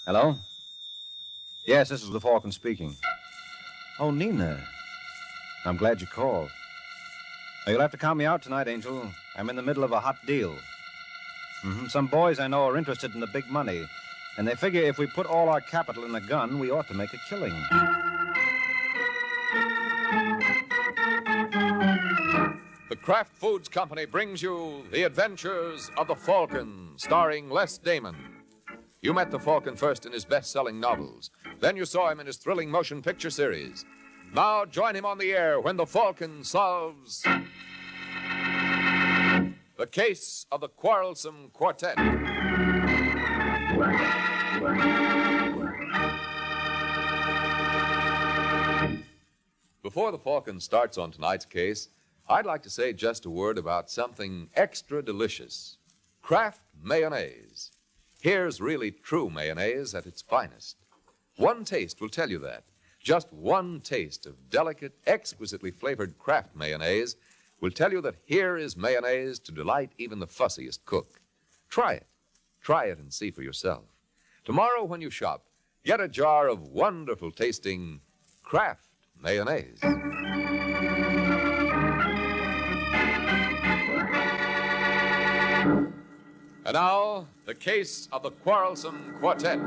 Hello? Yes, this is the Falcon speaking. Oh, Nina. I'm glad you called. You'll have to count me out tonight, Angel. I'm in the middle of a hot deal. Some boys I know are interested in the big money, and they figure if we put all our capital in a gun, we ought to make a killing. The Kraft Foods Company brings you The Adventures of the Falcon, starring Les Damon. You met the Falcon first in his best-selling novels. Then you saw him in his thrilling motion picture series. Now join him on the air when the Falcon solves the case of the Quarrelsome Quartet. Before the Falcon starts on tonight's case, I'd like to say just a word about something extra delicious. Kraft mayonnaise. Here's really true mayonnaise at its finest. One taste will tell you that. Just one taste of delicate, exquisitely flavored Kraft mayonnaise will tell you that here is mayonnaise to delight even the fussiest cook. Try it. Try it and see for yourself. Tomorrow when you shop, get a jar of wonderful tasting Kraft mayonnaise. And now, the case of the Quarrelsome Quartet.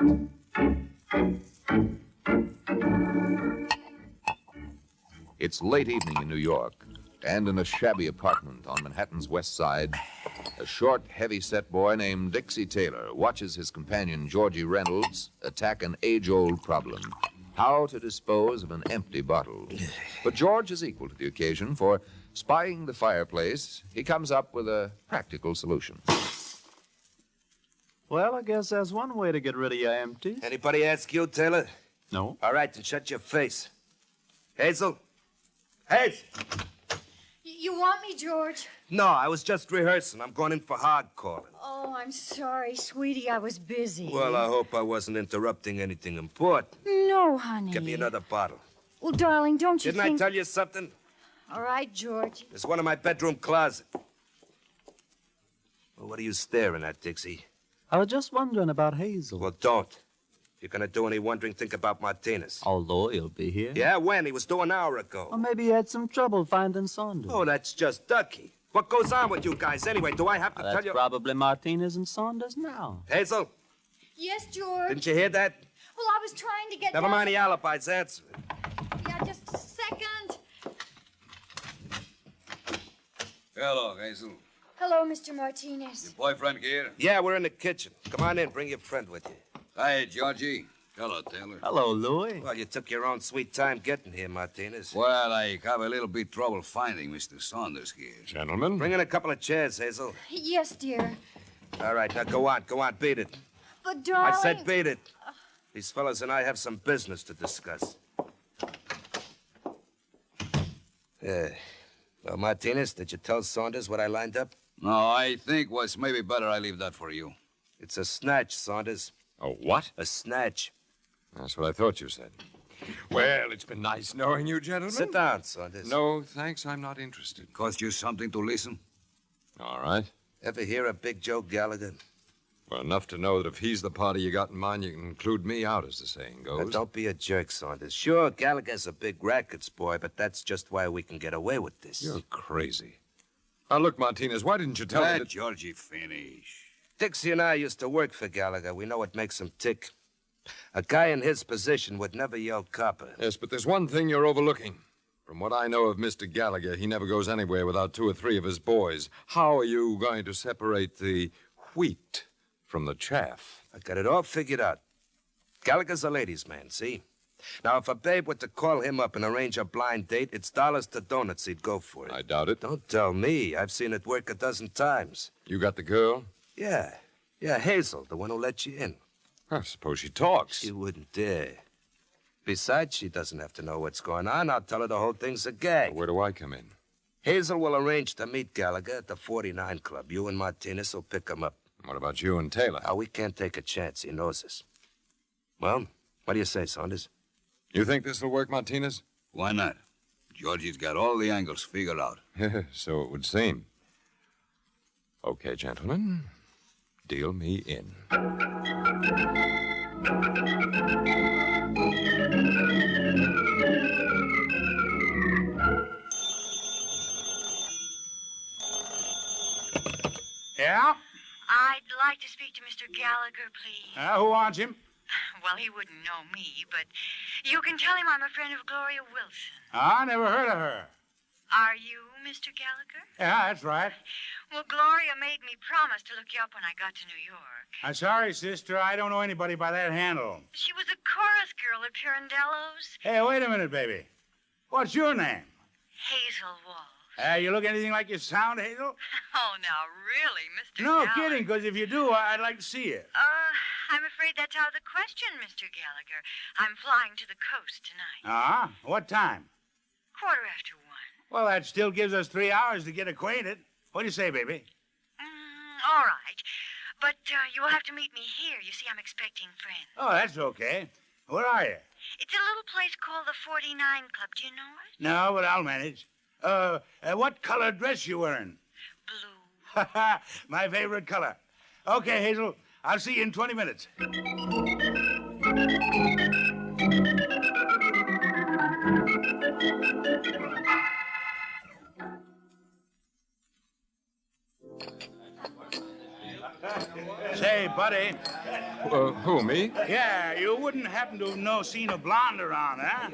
It's late evening in New York, and in a shabby apartment on Manhattan's West Side, a short, heavy-set boy named Dixie Taylor watches his companion, Georgie Reynolds, attack an age-old problem: how to dispose of an empty bottle. But George is equal to the occasion, for, spying the fireplace, he comes up with a practical solution. Well, I guess that's one way to get rid of your empties. Anybody ask you, Taylor? No. All right, then shut your face. Hazel? Hazel! You want me, George? No, I was just rehearsing. I'm going in for hard calling. Oh, I'm sorry, sweetie. I was busy. Well, I hope I wasn't interrupting anything important. No, honey. Get me another bottle. Well, darling, don't you Didn't think... I tell you something? All right, George. There's one in my bedroom closet. Well, what are you staring at, Dixie? I was just wondering about Hazel. Well, don't. If you're going to do any wondering, think about Martinez. Although he'll be here. Yeah, when? He was due an hour ago. Or maybe he had some trouble finding Saunders. Oh, that's just ducky. What goes on with you guys anyway? Do I have to tell That's you? probably Martinez and Saunders now. Hazel, Yes, George? didn't you hear that? Well, I was trying to get... Never mind the alibis. Answer it. Yeah, just a second. Hello, Hazel. Hello, Mr. Martinez. Boyfriend here? Yeah, we're in the kitchen. Come on in. Bring your friend with you. Hi, Georgie. Hello, Taylor. Hello, Louis. Well, you took your own sweet time getting here, Martinez. Well, I have a little bit trouble finding Mr. Saunders here. Gentlemen? Bring in a couple of chairs, Hazel. Yes, dear. All right, now go on. Go on. Beat it. But, darling... I said beat it. These fellas and I have some business to discuss. Well, Martinez, did you tell Saunders what I lined up? No, I think was maybe better I leave that for you. It's a snatch, Saunders. A what? A snatch. That's what I thought you said. Well, it's been nice knowing you, gentlemen. Sit down, Saunders. No, thanks. I'm not interested. Cost you something to listen? All right. Ever hear of Big Joe Gallagher? Well, enough to know that if he's the party you got in mind, you can include me out, as the saying Now, goes. don't be a jerk, Saunders. Sure, Gallagher's a big rackets boy, but that's just why we can get away with this. You're crazy. Now, look, Martinez, why didn't you tell me Let that... Georgie finish. Dixie and I used to work for Gallagher. We know what makes him tick. A guy in his position would never yell copper. Yes, but there's one thing you're overlooking. From what I know of Mr. Gallagher, he never goes anywhere without 2 or 3 of his boys. How are you going to separate the wheat from the chaff? I got it all figured out. Gallagher's a ladies' man, see? Now, if a babe were to call him up and arrange a blind date, it's dollars to donuts he'd go for it. I doubt it. Don't tell me. I've seen it work a dozen times. You got the girl? Yeah, Hazel, the one who let you in. I suppose she talks. She wouldn't dare. Besides, she doesn't have to know what's going on. I'll tell her the whole thing's a gag. Where do I come in? Hazel will arrange to meet Gallagher at the 49 Club. You and Martinez will pick him up. What about you and Taylor? Now, we can't take a chance. He knows us. Well, what do you say, Saunders? You think this will work, Martinez? Why not? Georgie's got all the angles figured out. So it would seem. Okay, gentlemen. Deal me in. Yeah? I'd like to speak to Mr. Gallagher, please. Who wants him? Well, he wouldn't know me, but you can tell him I'm a friend of Gloria Wilson. I never heard of her. Are you Mr. Gallagher? Yeah, that's right. Well, Gloria made me promise to look you up when I got to New York. I'm sorry, sister. I don't know anybody by that handle. She was a chorus girl at Pirandello's. Hey, wait a minute, baby. What's your name? Hazel Walsh. You look anything like you sound, Hazel? Oh, now, really, Mr. No, Gallagher? kidding, because if you do, I'd like to see you. I'm afraid that's out of the question, Mr. Gallagher. I'm flying to the coast tonight. What time? 1:15. Well, that still gives us 3 hours to get acquainted. What do you say, baby? All right. But you will have to meet me here. You see, I'm expecting friends. Oh, that's okay. Where are you? It's a little place called the 49 Club. Do you know it? No, but I'll manage. What color dress you wearing? Blue. My favorite color. Okay, Hazel. I'll see you in 20 minutes. Say, buddy. Who, me? Yeah, you wouldn't happen to have seen a blonde around, huh?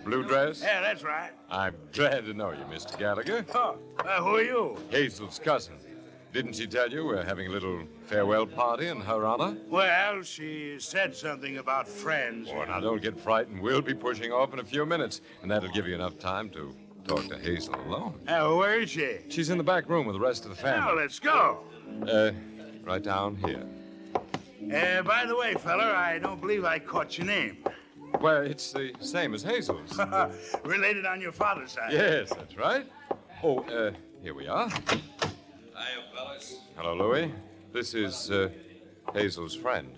Blue dress? Yeah, that's right. I'm glad to know you, Mr. Gallagher. Oh, who are you? Hazel's cousin. Didn't she tell you we're having a little farewell party in her honor? Well, she said something about friends. Oh, now don't get frightened. We'll be pushing off in a few minutes, and that'll give you enough time to talk to Hazel alone. Where is she? She's in the back room with the rest of the family. Well, let's go. Right down here. By the way, feller, I don't believe I caught your name. Well, it's the same as Hazel's. Related on your father's side. Yes, that's right. Oh, here we are. Hiya, fellas. Hello, Louis. This is Hazel's friend.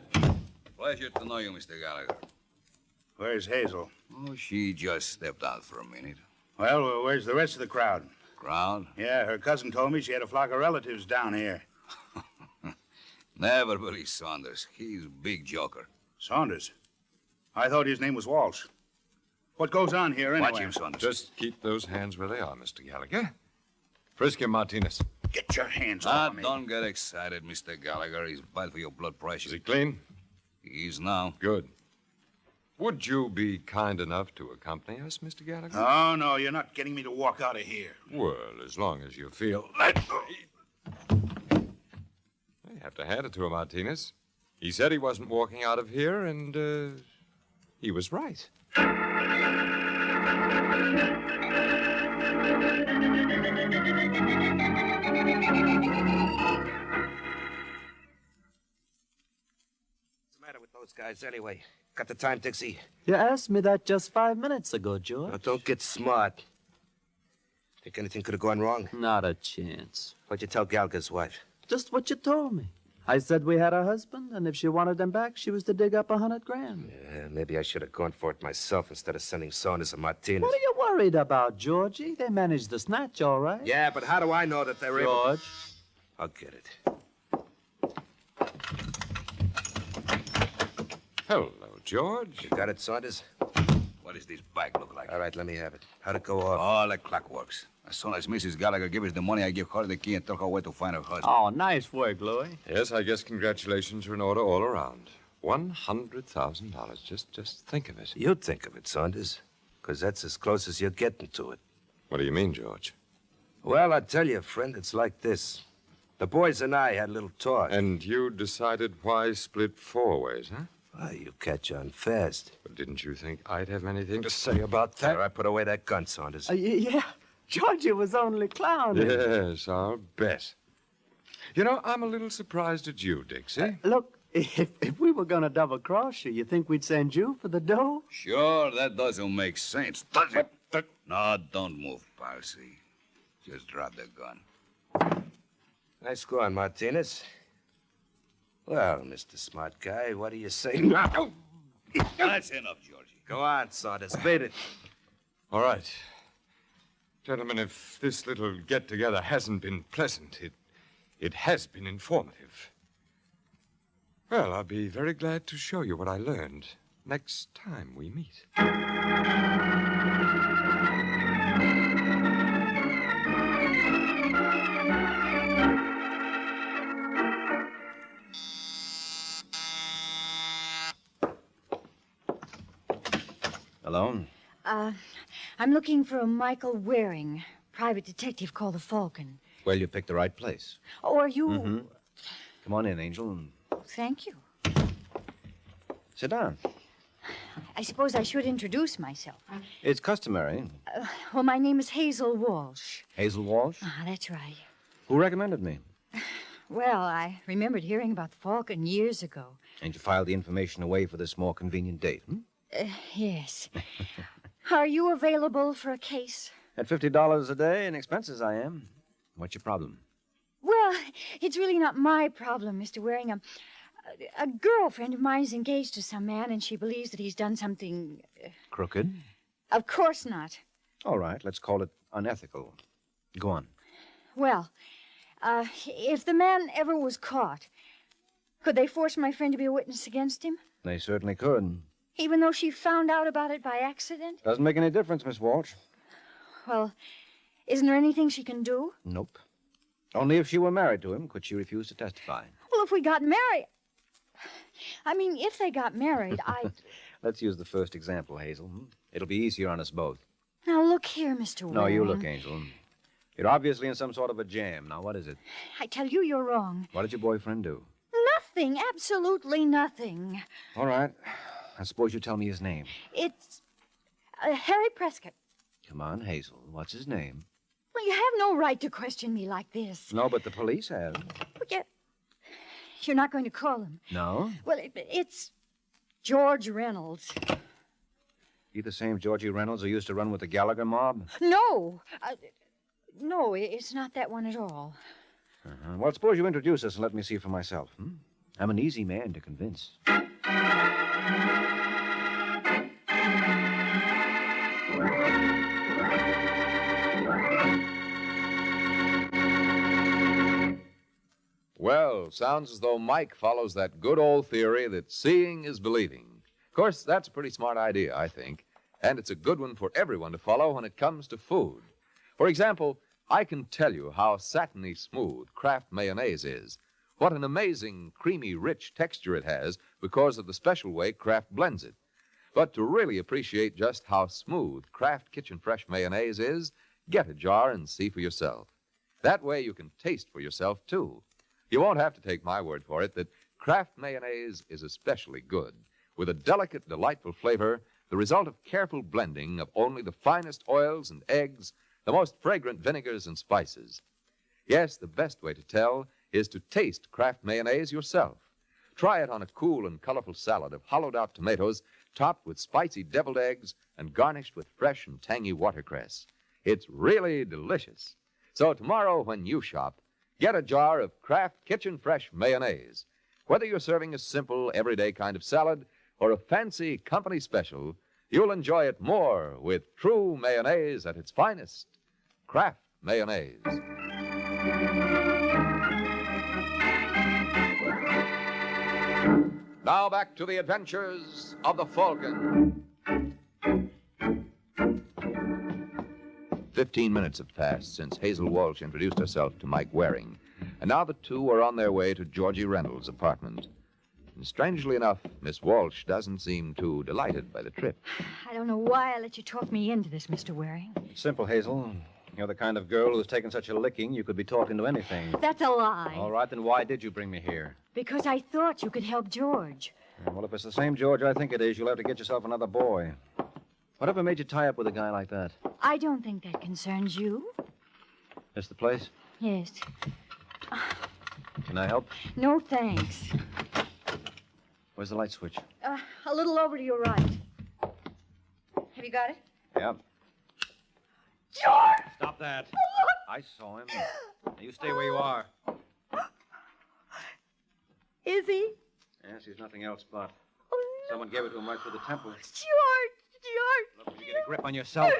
Pleasure to know you, Mr. Gallagher. Where's Hazel? Oh, she just stepped out for a minute. Well, where's the rest of the crowd? Crowd? Yeah, her cousin told me she had a flock of relatives down here. Never believe Saunders. He's a big joker. Saunders? I thought his name was Walsh. What goes on here anyway? Watch him, Saunders. Just keep those hands where they are, Mr. Gallagher. Frisk him, Martinez. Get your hands off me. Don't get excited, Mr. Gallagher. He's bad for your blood pressure. Is he clean? He is now. Good. Would you be kind enough to accompany us, Mr. Gallagher? Oh, no, you're not getting me to walk out of here. Well, as long as you feel... I have to hand it to him, Martinez. He said he wasn't walking out of here, and, he was right. What's the matter with those guys, anyway? Got the time, Dixie? You asked me that just 5 minutes ago, George. Now, don't get smart. Think anything could have gone wrong? Not a chance. What'd you tell Gallagher's wife? Just what you told me. I said we had a husband, and if she wanted them back, she was to dig up $100,000. Yeah, maybe I should have gone for it myself instead of sending Saunders and Martinez. What are you worried about, Georgie? They managed the snatch, all right. Yeah, but how do I know that they're able... George. I'll get it. Hello, George. You got it, Saunders? What does this bag look like? All right, let me have it. How'd it go off? All the clock works. As soon as Mrs. Gallagher gives us the money, I give her the key and tell her where to find her husband. Oh, nice work, Louis. Yes, I guess congratulations are in order all around. $100,000. Just think of it. You'd think of it, Saunders, because that's as close as you're getting to it. What do you mean, George? Well, I tell you, friend, it's like this. The boys and I had a little talk. And you decided why split 4 ways, huh? Well, you catch on fast. But didn't you think I'd have anything to say about that? All right, put away that gun, Saunders. Yeah, Georgie was only clowning. Yes, I'll bet. You know, I'm a little surprised at you, Dixie. Look, if we were going to double-cross you, you think we'd send you for the dough? Sure, that doesn't make sense, does it? No, don't move, Parsi. Just drop the gun. Nice going, Martinez. Well, Mr. Smart Guy, what do you say? That's enough, Georgie. Go on, Saunders. Beat it. All right. Gentlemen, if this little get-together hasn't been pleasant, it has been informative. Well, I'll be very glad to show you what I learned next time we meet. Alone? I'm looking for a Michael Waring, private detective called the Falcon. Well, you picked the right place. Oh, are you... Mm-hmm. Come on in, Angel. Thank you. Sit down. I suppose I should introduce myself. It's customary. Well, my name is Hazel Walsh. Hazel Walsh? Ah, that's right. Who recommended me? Well, I remembered hearing about the Falcon years ago. And you filed the information away for this more convenient date, Yes. Are you available for a case? At $50 a day in expenses, I am. What's your problem? Well, it's really not my problem, Mr. Waring. A girlfriend of mine is engaged to some man, and she believes that he's done something... Crooked? Of course not. All right, let's call it unethical. Go on. Well, if the man ever was caught, could they force my friend to be a witness against him? They certainly could. Even though she found out about it by accident? Doesn't make any difference, Miss Walsh. Well, isn't there anything she can do? Nope. Only if she were married to him could she refuse to testify. Well, if we got married... I mean, if they got married, I'd... Let's use the first example, Hazel. It'll be easier on us both. Now, look here, Mr. Waring. No, you look, Angel. You're obviously in some sort of a jam. Now, what is it? I tell you, you're wrong. What did your boyfriend do? Nothing, absolutely nothing. All right. I suppose you tell me his name. It's Harry Prescott. Come on, Hazel. What's his name? Well, you have no right to question me like this. No, but the police have. But you're not going to call him. No? Well, it's George Reynolds. You the same Georgie Reynolds who used to run with the Gallagher mob? No. No, it's not that one at all. Uh-huh. Well, suppose you introduce us and let me see for myself. I'm an easy man to convince. Well, sounds as though Mike follows that good old theory that seeing is believing. Of course, that's a pretty smart idea, I think. And it's a good one for everyone to follow when it comes to food. For example, I can tell you how satiny smooth Kraft mayonnaise is. What an amazing, creamy, rich texture it has because of the special way Kraft blends it. But to really appreciate just how smooth Kraft Kitchen Fresh mayonnaise is, get a jar and see for yourself. That way you can taste for yourself, too. You won't have to take my word for it that Kraft mayonnaise is especially good, with a delicate, delightful flavor, the result of careful blending of only the finest oils and eggs, the most fragrant vinegars and spices. Yes, the best way to tell is to taste Kraft mayonnaise yourself. Try it on a cool and colorful salad of hollowed-out tomatoes topped with spicy deviled eggs and garnished with fresh and tangy watercress. It's really delicious. So tomorrow when you shop, get a jar of Kraft Kitchen Fresh mayonnaise. Whether you're serving a simple, everyday kind of salad or a fancy company special, you'll enjoy it more with true mayonnaise at its finest. Kraft mayonnaise. Now back to the adventures of the Falcon. 15 minutes have passed since Hazel Walsh introduced herself to Mike Waring, and now the two are on their way to Georgie Reynolds' apartment. And strangely enough, Miss Walsh doesn't seem too delighted by the trip. I don't know why I let you talk me into this, Mr. Waring. Simple, Hazel. You're the kind of girl who's taken such a licking you could be talking to anything. That's a lie. All right, then why did you bring me here? Because I thought you could help George. Well, if it's the same George I think it is, you'll have to get yourself another boy. Whatever made you tie up with a guy like that? I don't think that concerns you. This the place? Yes. Can I help? No, thanks. Where's the light switch? A little over to your right. Have you got it? Yeah. George! Stop that. I saw him. Now you stay where you are. Is he? Yes, he's nothing else but. Oh, no. Someone gave it to him right through the temple. George! Look, when you get a grip on yourself.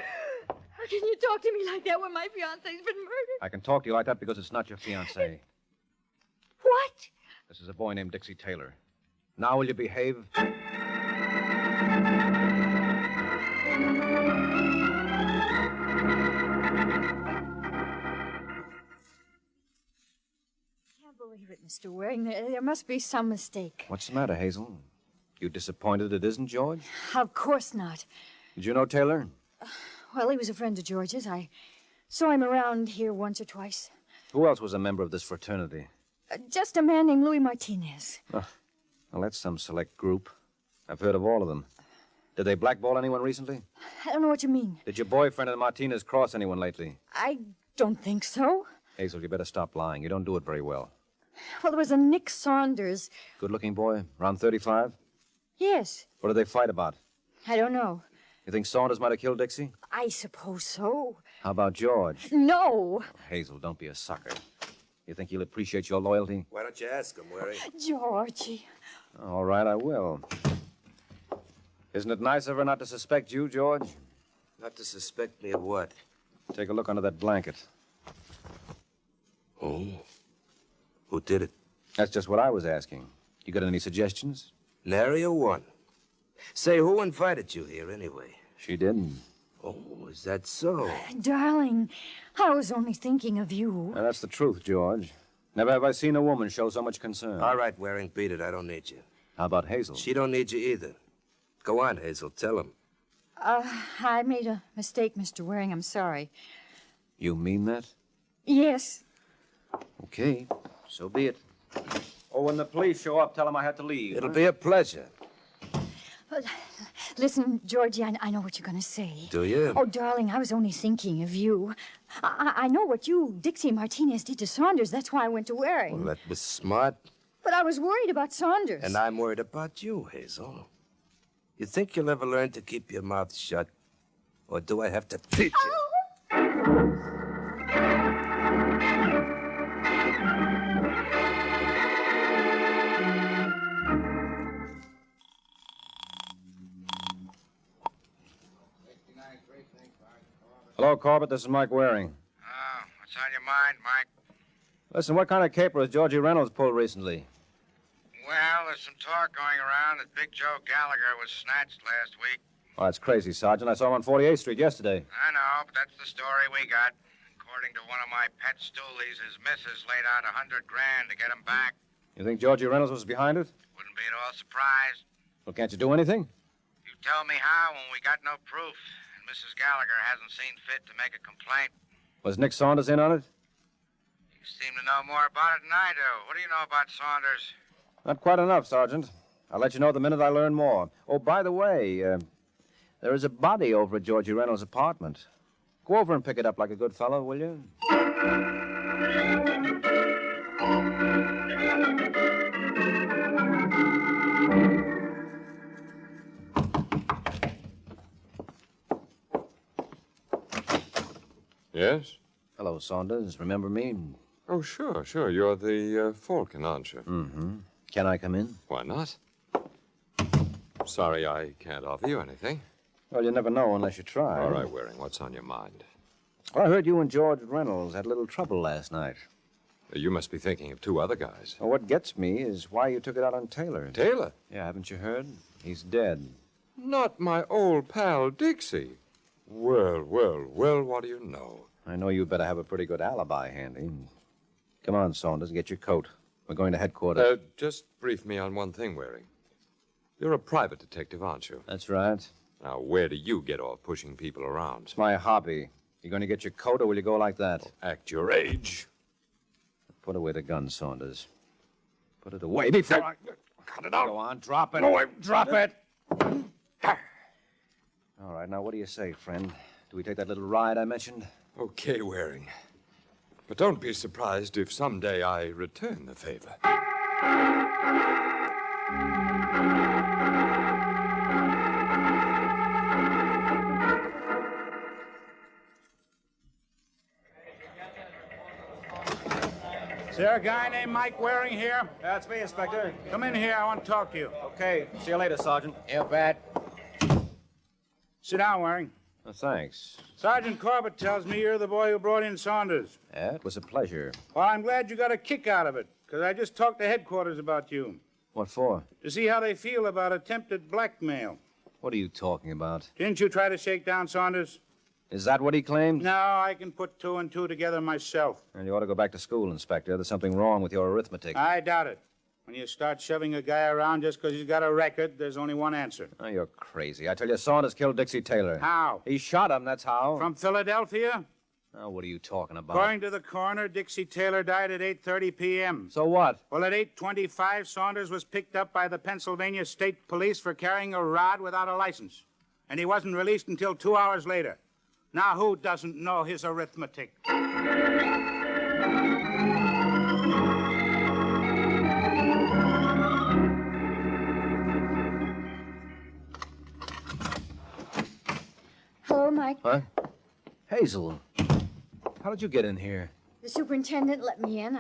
How can you talk to me like that when my fiancé's been murdered? I can talk to you like that because it's not your fiancé. What? This is a boy named Dixie Taylor. Now will you behave? Believe it, Mr. Waring. There must be some mistake. What's the matter, Hazel? You disappointed it isn't George? Of course not. Did you know Taylor? Well, he was a friend of George's. I saw him around here once or twice. Who else was a member of this fraternity? Just a man named Louis Martinez. Oh, well, that's some select group. I've heard of all of them. Did they blackball anyone recently? I don't know what you mean. Did your boyfriend and Martinez cross anyone lately? I don't think so. Hazel, you better stop lying. You don't do it very well. Well, there was a Nick Saunders. Good-looking boy, around 35? Yes. What did they fight about? I don't know. You think Saunders might have killed Dixie? I suppose so. How about George? No. Oh, Hazel, don't be a sucker. You think he'll appreciate your loyalty? Why don't you ask him, Waring? Georgie. All right, I will. Isn't it nice of her not to suspect you, George? Not to suspect me of what? Take a look under that blanket. Oh. Who did it? That's just what I was asking. You got any suggestions? Nary a one. Say, who invited you here, anyway? She didn't. Oh, is that so? Darling, I was only thinking of you. Now, that's the truth, George. Never have I seen a woman show so much concern. All right, Waring, beat it. I don't need you. How about Hazel? She don't need you either. Go on, Hazel. Tell him. I made a mistake, Mr. Waring. I'm sorry. You mean that? Yes. Okay, so be it. Oh, when the police show up, tell them I had to leave. It'll be a pleasure. Listen, Georgie, I know what you're going to say. Do you? Oh, darling, I was only thinking of you. I know what you, Dixie Martinez, did to Saunders. That's why I went to Waring. Well, that was smart. But I was worried about Saunders. And I'm worried about you, Hazel. You think you'll ever learn to keep your mouth shut? Or do I have to teach you? Hello, Corbett. This is Mike Waring. Oh, what's on your mind, Mike? Listen, what kind of caper has Georgie Reynolds pulled recently? Well, there's some talk going around that Big Joe Gallagher was snatched last week. Oh, that's crazy, Sergeant. I saw him on 48th Street yesterday. I know, but that's the story we got. According to one of my pet stoolies, his missus laid out $100,000 to get him back. You think Georgie Reynolds was behind it? Wouldn't be at all surprised. Well, can't you do anything? You tell me how when we got no proof, and Mrs. Gallagher hasn't seen fit to make a complaint. Was Nick Saunders in on it? You seem to know more about it than I do. What do you know about Saunders? Not quite enough, Sergeant. I'll let you know the minute I learn more. Oh, by the way, there is a body over at Georgie Reynolds' apartment. Go over and pick it up like a good fellow, will you? Yes? Hello, Saunders. Remember me? Oh, sure. You're the Falcon, aren't you? Mm-hmm. Can I come in? Why not? Sorry, I can't offer you anything. Well, you never know unless you try. All right, Waring, what's on your mind? Well, I heard you and George Reynolds had a little trouble last night. You must be thinking of two other guys. Well, what gets me is why you took it out on Taylor. Taylor? Yeah, haven't you heard? He's dead. Not my old pal, Dixie. Well, what do you know? I know you better have a pretty good alibi handy. Come on, Saunders, get your coat. We're going to headquarters. Just brief me on one thing, Waring. You're a private detective, aren't you? That's right. Now, where do you get off pushing people around? It's my hobby. You going to get your coat, or will you go like that? Act your age. Put away the gun, Saunders. Put it away before I... Cut it out. Go on, drop it. No, Drop it. All right, now what do you say, friend? Do we take that little ride I mentioned? Okay, Waring. But don't be surprised if someday I return the favor. Is there a guy named Mike Waring here? That's me, Inspector. Come in here. I want to talk to you. Okay, see you later, Sergeant. You bet. Sit down, Waring. Oh, thanks. Sergeant Corbett tells me you're the boy who brought in Saunders. Yeah, it was a pleasure. Well, I'm glad you got a kick out of it, because I just talked to headquarters about you. What for? To see how they feel about attempted blackmail. What are you talking about? Didn't you try to shake down Saunders? Is that what he claimed? No, I can put two and two together myself. And you ought to go back to school, Inspector. There's something wrong with your arithmetic. I doubt it. When you start shoving a guy around just because he's got a record, there's only one answer. Oh, you're crazy. I tell you, Saunders killed Dixie Taylor. How? He shot him, that's how. From Philadelphia? Oh, what are you talking about? According to the coroner, Dixie Taylor died at 8:30 p.m. So what? Well, at 8:25, Saunders was picked up by the Pennsylvania State Police for carrying a rod without a license. And he wasn't released until 2 hours later. Now, who doesn't know his arithmetic? Hello, Mike. What? Hazel, how did you get in here? The superintendent let me in.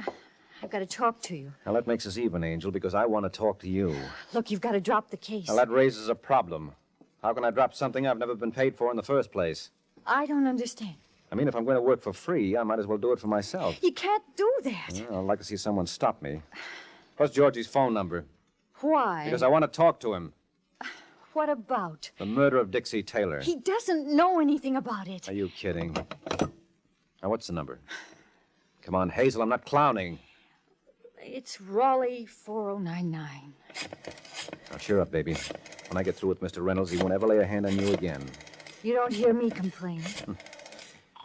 I've got to talk to you. Now, that makes us even, Angel, because I want to talk to you. Look, you've got to drop the case. Now, that raises a problem. How can I drop something I've never been paid for in the first place? I don't understand. I mean, if I'm going to work for free, I might as well do it for myself. You can't do that. Well, I'd like to see someone stop me. What's Georgie's phone number? Why? Because I want to talk to him. What about? The murder of Dixie Taylor. He doesn't know anything about it. Are you kidding? Now, what's the number? Come on, Hazel, I'm not clowning. It's Raleigh 4099. Now, cheer up, baby. When I get through with Mr. Reynolds, he won't ever lay a hand on you again. You don't hear me complain.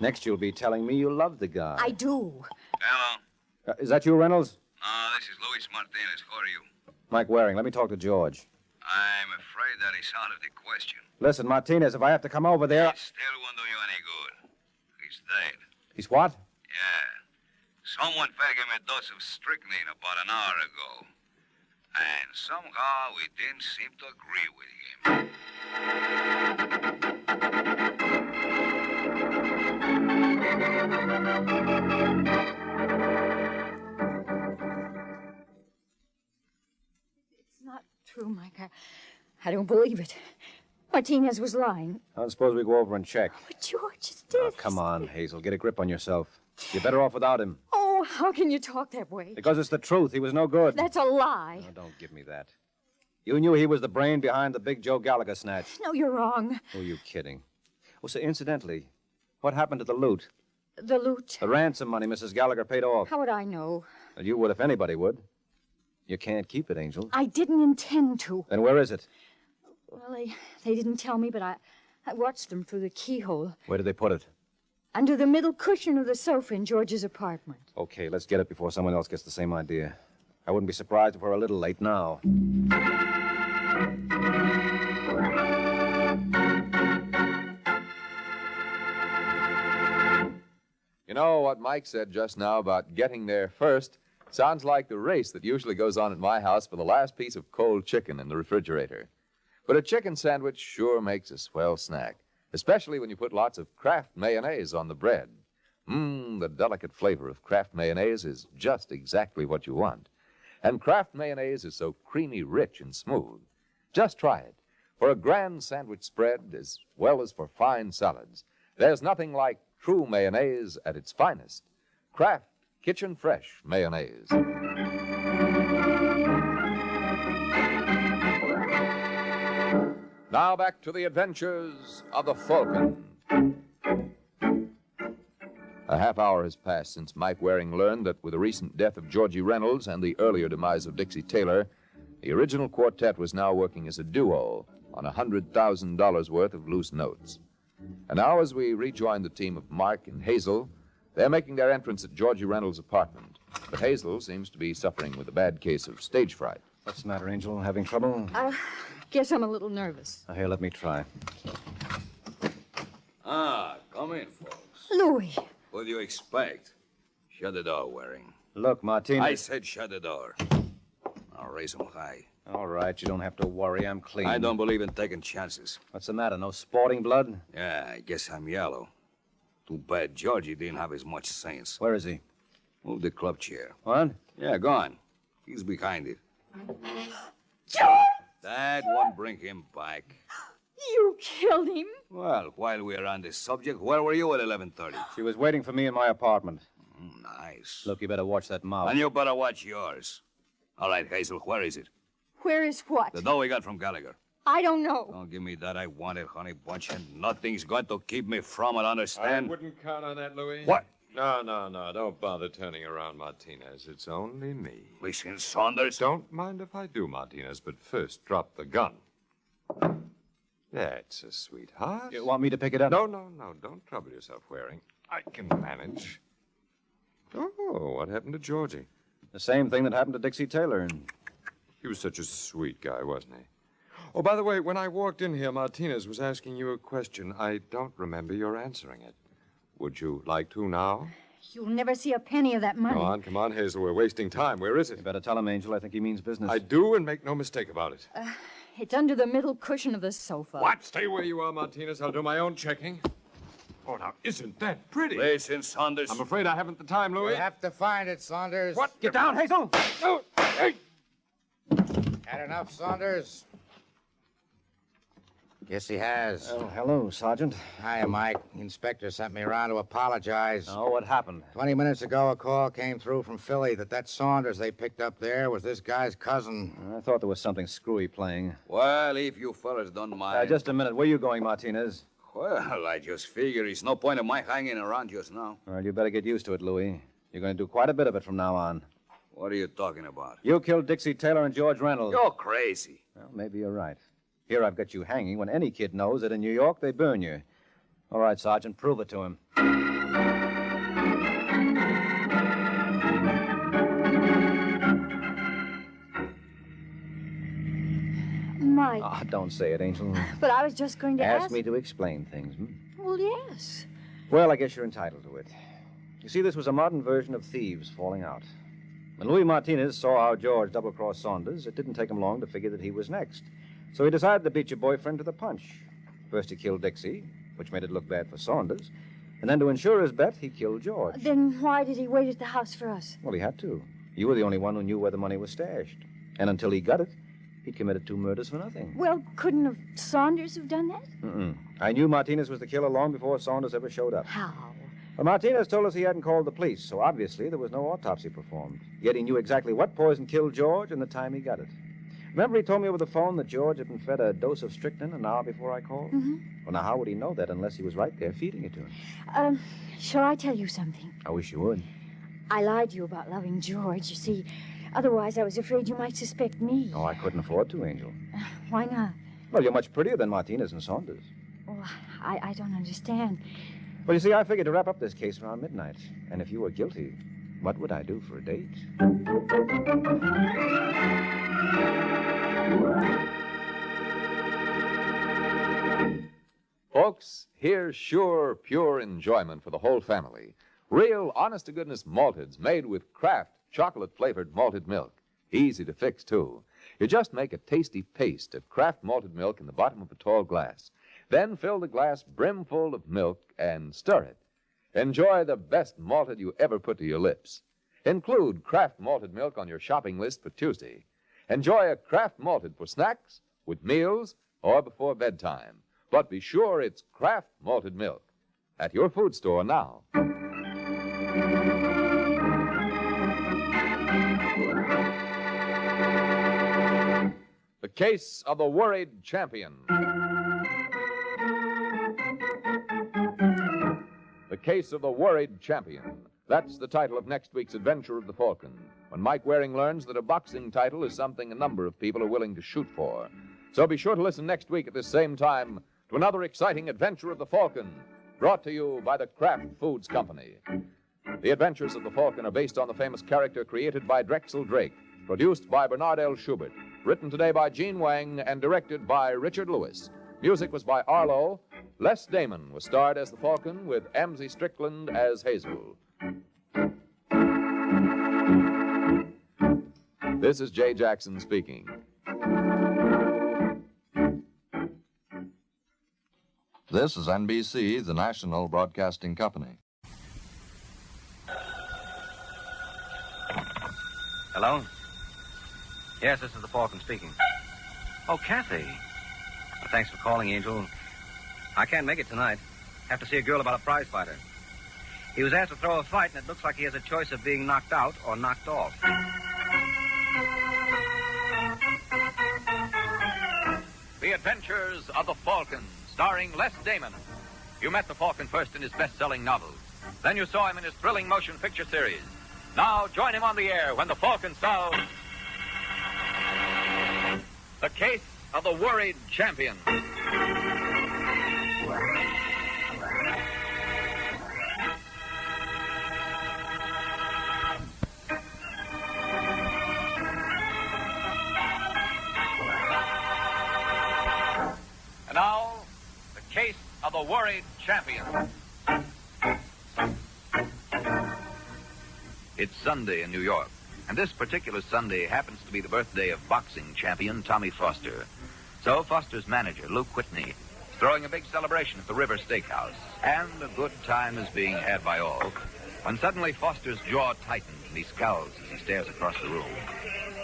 Next, you'll be telling me you love the guy. I do. Hello. Is that you, Reynolds? This is Luis Martinez. How are you? Mike Waring, let me talk to George. I'm afraid that is out of the question. Listen, Martinez, if I have to come over there... It still won't do you any good. He's dead. He's what? Yeah. Someone fed him a dose of strychnine about an hour ago. And somehow we didn't seem to agree with him. It's not true, Mike. I don't believe it. Martinez was lying. I suppose we go over and check. But George is dead. Oh, come on, Hazel. Get a grip on yourself. You're better off without him. Oh, how can you talk that way? Because it's the truth. He was no good. That's a lie. Oh, don't give me that. You knew he was the brain behind the big Joe Gallagher snatch. No, you're wrong. Who are you kidding? Oh, so incidentally, what happened to the loot? The loot? The ransom money Mrs. Gallagher paid off. How would I know? Well, you would if anybody would. You can't keep it, Angel. I didn't intend to. Then where is it? Well, they didn't tell me, but I watched them through the keyhole. Where did they put it? Under the middle cushion of the sofa in George's apartment. Okay, let's get it before someone else gets the same idea. I wouldn't be surprised if we're a little late now. You know what Mike said just now about getting there first sounds like the race that usually goes on at my house for the last piece of cold chicken in the refrigerator. But a chicken sandwich sure makes a swell snack, especially when you put lots of Kraft mayonnaise on the bread. The delicate flavor of Kraft mayonnaise is just exactly what you want. And Kraft mayonnaise is so creamy, rich, and smooth. Just try it. For a grand sandwich spread, as well as for fine salads, there's nothing like true mayonnaise at its finest. Kraft Kitchen Fresh mayonnaise. Now back to the adventures of the Falcon. A half hour has passed since Mike Waring learned that with the recent death of Georgie Reynolds and the earlier demise of Dixie Taylor, the original quartet was now working as a duo on $100,000 worth of loose notes. And now, as we rejoin the team of Mark and Hazel, they're making their entrance at Georgie Reynolds' apartment. But Hazel seems to be suffering with a bad case of stage fright. What's the matter, Angel? Having trouble? Guess I'm a little nervous. Here, let me try. Come in, folks. Louis. What do you expect? Shut the door, Waring. Look, Martinez. I said shut the door. I'll raise them high. All right, you don't have to worry. I'm clean. I don't believe in taking chances. What's the matter? No sporting blood? Yeah, I guess I'm yellow. Too bad Georgie didn't have as much sense. Where is he? Move the club chair. What? Yeah, go on. He's behind it. George! That won't bring him back. You killed him? Well, while we're on this subject, where were you at 11:30? She was waiting for me in my apartment. Nice. Look, you better watch that mouth. And you better watch yours. All right, Hazel, where is it? Where is what? The dough we got from Gallagher. I don't know. Don't give me that. I want it, honey bunch, and nothing's going to keep me from it, understand? I wouldn't count on that, Louis. What? No. Don't bother turning around, Martinez. It's only me. Listen, Saunders. Don't mind if I do, Martinez, but first drop the gun. That's a sweetheart. You want me to pick it up? No. Don't trouble yourself, Waring. I can manage. Oh, what happened to Georgie? The same thing that happened to Dixie Taylor. He was such a sweet guy, wasn't he? Oh, by the way, when I walked in here, Martinez was asking you a question. I don't remember your answering it. Would you like to now? You'll never see a penny of that money. Come on, Hazel. We're wasting time. Where is it? You better tell him, Angel. I think he means business. I do, and make no mistake about it. It's under the middle cushion of the sofa. What? Stay where you are, Martinez. I'll do my own checking. Oh, now, isn't that pretty? Listen, Saunders. I'm afraid I haven't the time, Louis. You have to find it, Saunders. What? Get down, Hazel! Oh, hey! Had enough, Saunders? Yes, he has. Oh, hello, Sergeant. Hiya, Mike. The inspector sent me around to apologize. Oh, what happened? 20 minutes ago, a call came through from Philly that Saunders they picked up there was this guy's cousin. I thought there was something screwy playing. Well, if you fellas don't mind. Just a minute. Where you going, Martinez? Well, I just figure it's no point in my hanging around just now. Well, you better get used to it, Louis. You're going to do quite a bit of it from now on. What are you talking about? You killed Dixie Taylor and George Reynolds. You're crazy. Well, maybe you're right. Here I've got you hanging when any kid knows that in New York they burn you. All right, Sergeant, prove it to him. Mike. Oh, don't say it, Angel. But I was just going to ask... Ask me to explain things. Well, yes. Well, I guess you're entitled to it. You see, this was a modern version of thieves falling out. When Louis Martinez saw how George double-crossed Saunders, it didn't take him long to figure that he was next. So he decided to beat your boyfriend to the punch. First he killed Dixie, which made it look bad for Saunders. And then to ensure his bet, he killed George. Then why did he wait at the house for us? Well, he had to. You were the only one who knew where the money was stashed. And until he got it, he'd committed 2 murders for nothing. Well, couldn't have Saunders have done that? I knew Martinez was the killer long before Saunders ever showed up. How? Well, Martinez told us he hadn't called the police, so obviously there was no autopsy performed. Yet he knew exactly what poison killed George and the time he got it. Remember he told me over the phone that George had been fed a dose of strychnine an hour before I called? Mm-hmm. Well, now, how would he know that unless he was right there feeding it to him? Shall I tell you something? I wish you would. I lied to you about loving George, you see. Otherwise, I was afraid you might suspect me. Oh, I couldn't afford to, Angel. Why not? Well, you're much prettier than Martinez and Saunders. Oh, I don't understand. Well, you see, I figured to wrap up this case around midnight. And if you were guilty, what would I do for a date? Folks, here's sure, pure enjoyment for the whole family. Real, honest-to-goodness malteds made with Kraft chocolate-flavored malted milk. Easy to fix, too. You just make a tasty paste of Kraft malted milk in the bottom of a tall glass. Then fill the glass brimful of milk and stir it. Enjoy the best malted you ever put to your lips. Include Kraft malted milk on your shopping list for Tuesday. Enjoy a Kraft malted for snacks, with meals, or before bedtime. But be sure it's Kraft malted milk. At your food store now. The Case of the Worried Champion. The Case of the Worried Champion. That's the title of next week's adventure of the Falcon, when Mike Waring learns that a boxing title is something a number of people are willing to shoot for. So be sure to listen next week at this same time to another exciting adventure of the Falcon, brought to you by the Kraft Foods Company. The Adventures of the Falcon are based on the famous character created by Drexel Drake, produced by Bernard L. Schubert, written today by Gene Wang, and directed by Richard Lewis. Music was by Arlo. Les Damon was starred as the Falcon, with Amzie Strickland as Hazel. This is Jay Jackson speaking. This is NBC, the national broadcasting company. Hello? Yes, this is the Falcon speaking. Oh, Kathy. Well, thanks for calling, Angel. I can't make it tonight. Have to see a girl about a prize fighter. He was asked to throw a fight, and it looks like he has a choice of being knocked out or knocked off. The Adventures of the Falcon, starring Les Damon. You met the Falcon first in his best-selling novels. Then you saw him in his thrilling motion picture series. Now join him on the air when the Falcon sounds The Case of the Worried Champion. And now, The Case of the Worried Champion. It's Sunday in New York, and this particular Sunday happens to be the birthday of boxing champion Tommy Foster. So Foster's manager, Luke Whitney, is throwing a big celebration at the River Steakhouse, and a good time is being had by all, when suddenly Foster's jaw tightens and he scowls as he stares across the room.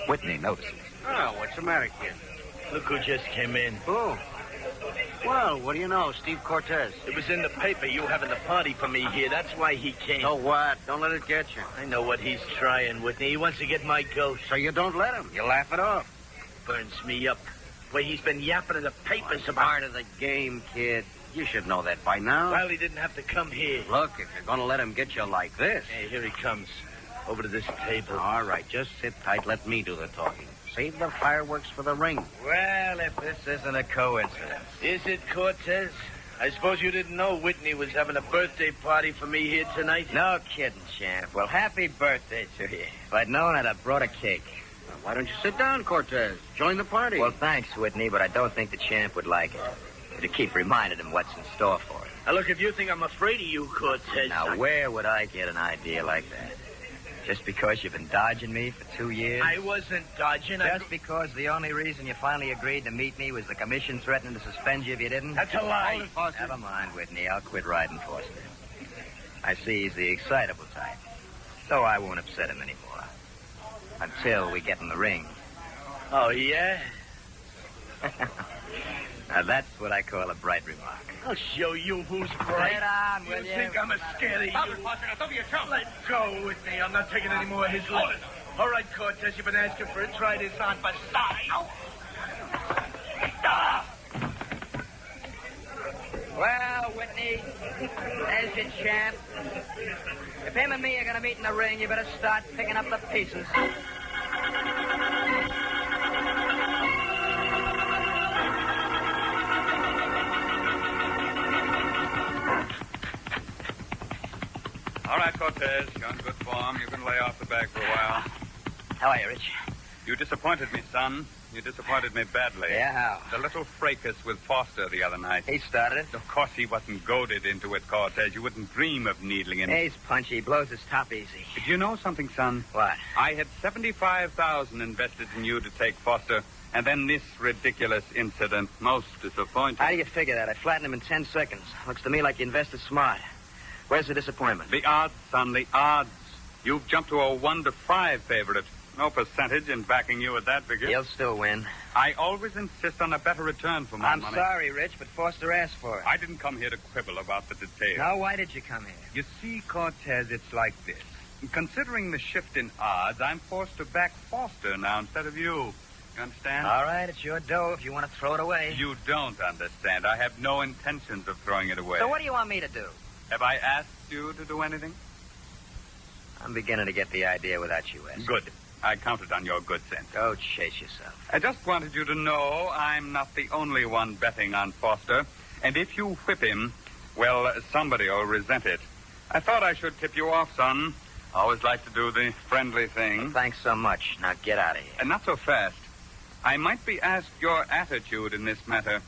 Whitney notices. Oh, what's the matter, kid? Look who just came in. Who? Well, what do you know? Steve Cortez. It was in the paper, you having a party for me here. That's why he came. So what? Don't let it get you. I know what he's trying, Whitney. He wants to get my ghost. So you don't let him. You laugh it off. Burns me up. Way he's been yapping in the papers about... Part of the game, kid. You should know that by now. Well, he didn't have to come here. Look, if you're going to let him get you like this... Hey, here he comes. Over to this table. All right, just sit tight. Let me do the talking. Save the fireworks for the ring. Well, if this isn't a coincidence. Is it, Cortez? I suppose you didn't know Whitney was having a birthday party for me here tonight? No kidding, champ. Well, happy birthday to you. If I'd known, I'd have brought a cake. Well, why don't you sit down, Cortez? Join the party. Well, thanks, Whitney, but I don't think the champ would like it. To keep reminding him what's in store for him. Now, look, if you think I'm afraid of you, Cortez... Now, where would I get an idea like that? Just because you've been dodging me for 2 years? I wasn't dodging. Just because the only reason you finally agreed to meet me was the commission threatening to suspend you if you didn't? That's a lie. Never mind, Whitney. I'll quit riding Foster. I see he's the excitable type. So I won't upset him anymore. Until we get in the ring. Oh, yeah? Now, that's what I call a bright remark. I'll show you who's bright. Sit on, will you? think I'm scared of you? Let go with me. I'm not taking any more of his life. All right, Cortez, you've been asking for it. Try this on, but stop. Well, Whitney, there's your champ. If him and me are going to meet in the ring, you better start picking up the pieces. All right, Cortez, you're in good form. You can lay off the bag for a while. How are you, Rich? You disappointed me, son. You disappointed me badly. Yeah, how? The little fracas with Foster the other night. He started it. Of course he wasn't goaded into it, Cortez. You wouldn't dream of needling him. He's punchy. He blows his top easy. Do you know something, son? What? I had $75,000 invested in you to take Foster, and then this ridiculous incident. Most disappointing. How do you figure that? I flattened him in 10 seconds. Looks to me like you invested smart. Where's the disappointment? The odds, son, the odds. You've jumped to a 1-5 favorite. No percentage in backing you at that figure. He'll still win. I always insist on a better return for my money. I'm sorry, Rich, but Foster asked for it. I didn't come here to quibble about the details. Now, why did you come here? You see, Cortez, it's like this. Considering the shift in odds, I'm forced to back Foster now instead of you. You understand? All right, it's your dough if you want to throw it away. You don't understand. I have no intentions of throwing it away. So what do you want me to do? Have I asked you to do anything? I'm beginning to get the idea without you asking. Good. I counted on your good sense. Go chase yourself. I just wanted you to know I'm not the only one betting on Foster. And if you whip him, well, somebody will resent it. I thought I should tip you off, son. I always like to do the friendly thing. Well, thanks so much. Now get out of here. And not so fast. I might be asked your attitude in this matter.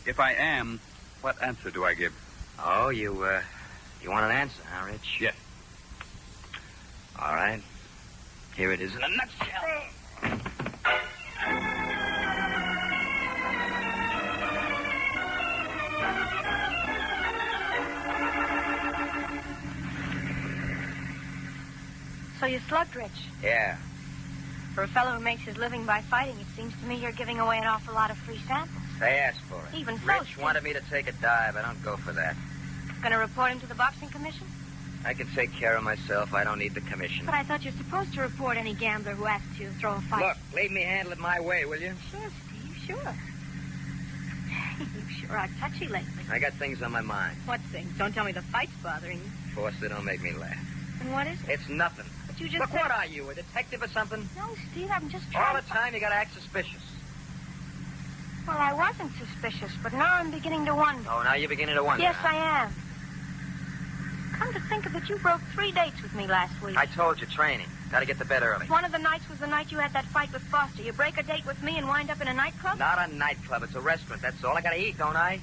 If I am, what answer do I give? Oh, you want an answer, huh, Rich? Yes. All right. Here it is in a nutshell. So you slugged Rich. Yeah. For a fellow who makes his living by fighting, it seems to me you're giving away an awful lot of free samples. They asked for it. Even so, Rich wanted me to take a dive. I don't go for that. Going to report him to the boxing commission? I can take care of myself. I don't need the commission. But I thought you're supposed to report any gambler who asks you to throw a fight. Look, leave me handle it my way, will you? Sure, Steve, sure. You sure are touchy lately. I got things on my mind. What things? Don't tell me the fight's bothering you. Foster, don't make me laugh. And what is it? It's nothing. But you just Look, said... what are you, a detective or something? No, Steve, I'm just All trying the time you gotta act suspicious. Well, I wasn't suspicious, but now I'm beginning to wonder. Oh, now you're beginning to wonder. Yes, huh? I am. Come to think of it, you broke 3 dates with me last week. I told you, training. Gotta get to bed early. One of the nights was the night you had that fight with Foster. You break a date with me and wind up in a nightclub? Not a nightclub. It's a restaurant. That's all. I gotta eat, don't I?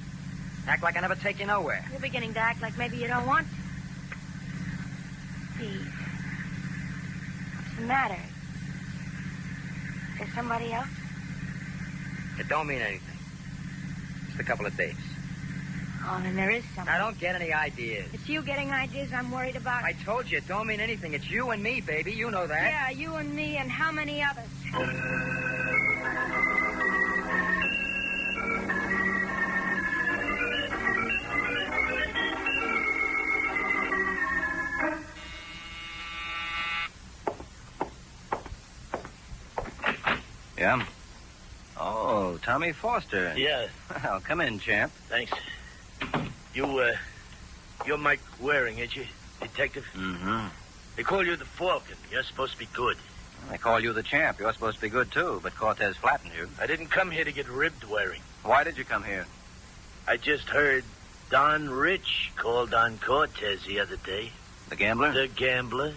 Act like I never take you nowhere. You're beginning to act like maybe you don't want to. Steve, what's the matter? Is there somebody else? It don't mean anything. Just a couple of dates. Oh, then there is something. I don't get any ideas. It's you getting ideas I'm worried about. I told you, it don't mean anything. It's you and me, baby. You know that. Yeah, you and me and how many others? Yeah? Oh, Tommy Foster. Yeah. Well, come in, champ. Thanks. You're Mike Waring, ain't you? Detective? Mm-hmm. They call you the Falcon. You're supposed to be good. They call you the champ. You're supposed to be good, too, but Cortez flattened you. I didn't come here to get ribbed, Waring. Why did you come here? I just heard Don Rich called on Cortez the other day. The gambler? The gambler.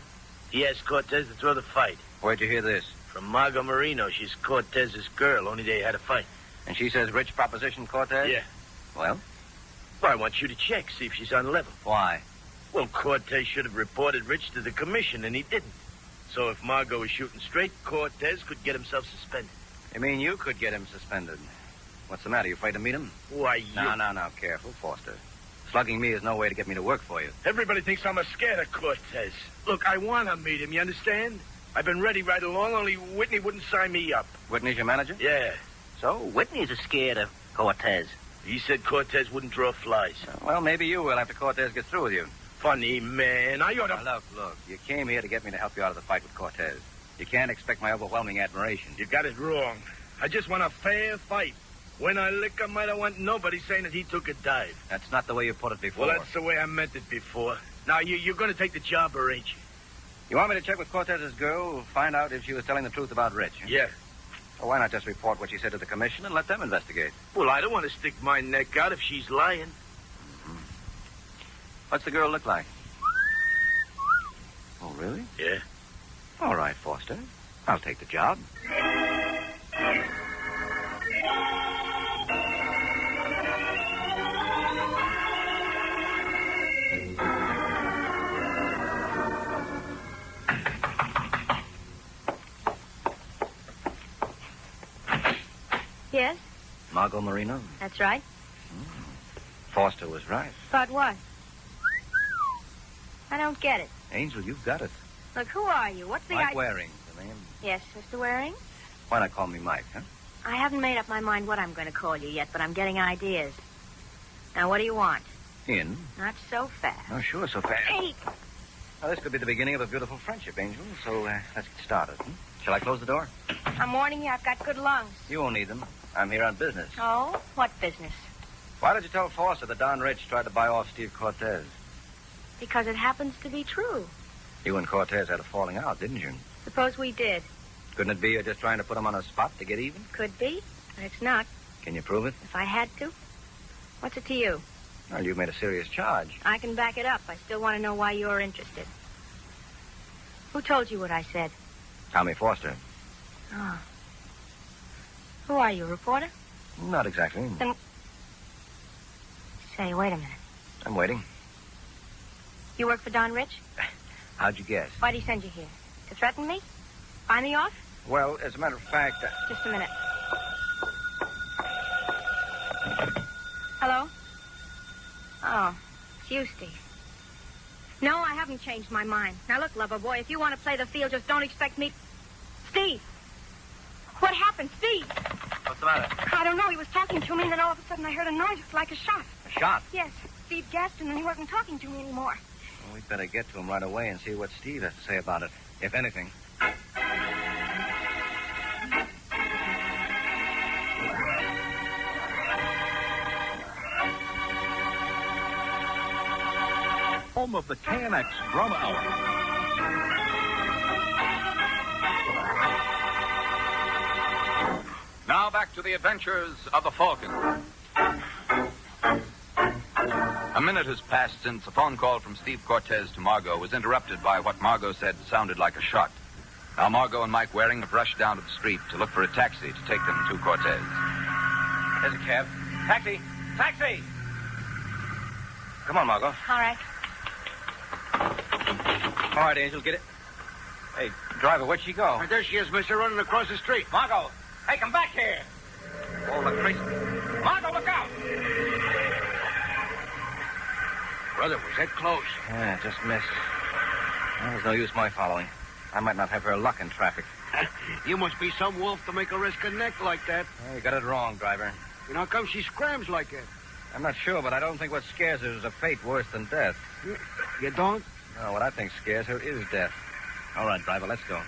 He asked Cortez to throw the fight. Where'd you hear this? From Margot Marino. She's Cortez's girl. Only they had a fight. And she says Rich propositioned Cortez? Yeah. Well? Well, I want you to check, see if she's on level. Why? Well, Cortez should have reported Rich to the commission, and he didn't. So if Margot was shooting straight, Cortez could get himself suspended. You mean you could get him suspended? What's the matter? You afraid to meet him? Why, you... No. Careful, Foster. Slugging me is no way to get me to work for you. Everybody thinks I'm scared of Cortez. Look, I want to meet him, you understand? I've been ready right along, only Whitney wouldn't sign me up. Whitney's your manager? Yeah. So Whitney's scared of Cortez. He said Cortez wouldn't draw flies. Well, maybe you will after Cortez gets through with you. Funny, man. I ought to... Now, look. You came here to get me to help you out of the fight with Cortez. You can't expect my overwhelming admiration. You got it wrong. I just want a fair fight. When I lick him, I don't want nobody saying that he took a dive. That's not the way you put it before. Well, that's the way I meant it before. Now, you're going to take the job, or ain't you? You want me to check with Cortez's girl, find out if she was telling the truth about Rich? Huh? Yeah. Well, why not just report what she said to the commission and let them investigate? Well, I don't want to stick my neck out if she's lying. Mm-hmm. What's the girl look like? Oh, really? Yeah. All right, Foster. I'll take the job. Yes, Margot Marino? that's right. Foster was right. But what? I don't get it. Angel, you've got it. Look, who are you? What's the Mike idea? Waring, the name. Yes, Mr. Waring? Why not call me Mike, huh? I haven't made up my mind what I'm going to call you yet, but I'm getting ideas. Now, what do you want? In? Not so fast. Oh, sure, so fast. Hey! Well, this could be the beginning of a beautiful friendship, Angel. So, let's get started. Shall I close the door? I'm warning you, I've got good lungs. You won't need them. I'm here on business. Oh? What business? Why did you tell Foster that Don Rich tried to buy off Steve Cortez? Because it happens to be true. You and Cortez had a falling out, didn't you? Suppose we did. Couldn't it be you're just trying to put him on a spot to get even? Could be, but it's not. Can you prove it? If I had to. What's it to you? Well, you've made a serious charge. I can back it up. I still want to know why you're interested. Who told you what I said? Tommy Foster. Oh. Who are you, a reporter? Not exactly. Then... Say, wait a minute. I'm waiting. You work for Don Rich? How'd you guess? Why'd he send you here? To threaten me? Buy me off? Well, as a matter of fact... Just a minute. Hello? Oh, it's you, Steve. No, I haven't changed my mind. Now, look, lover boy, if you want to play the field, just don't expect me... Steve! What happened, Steve? What's the matter? I don't know. He was talking to me, and then all of a sudden I heard a noise. It's like a shot. A shot? Yes. Steve gasped, and then he wasn't talking to me anymore. Well, we'd better get to him right away and see what Steve has to say about it, if anything. home of the KNX Drama Hour. Now back to the adventures of the Falcon. A minute has passed since a phone call from Steve Cortez to Margot was interrupted by what Margot said sounded like a shot. Now Margot and Mike Waring have rushed down to the street to look for a taxi to take them to Cortez. There's a cab. Taxi! Taxi! Come on, Margot. All right. All right, Angel, get it. Hey, driver, where'd she go? There she is, mister, running across the street. Margot! Hey, come back here! Oh, look, crazy. Margot, look out! Brother, was that close? Yeah, just missed. Well, there's no use my following. I might not have her luck in traffic. You must be some wolf to make her risk her neck like that. Well, you got it wrong, driver. You know, how come she scrams like that? I'm not sure, but I don't think what scares her is a fate worse than death. You don't? No, what I think scares her is death. All right, driver, let's go.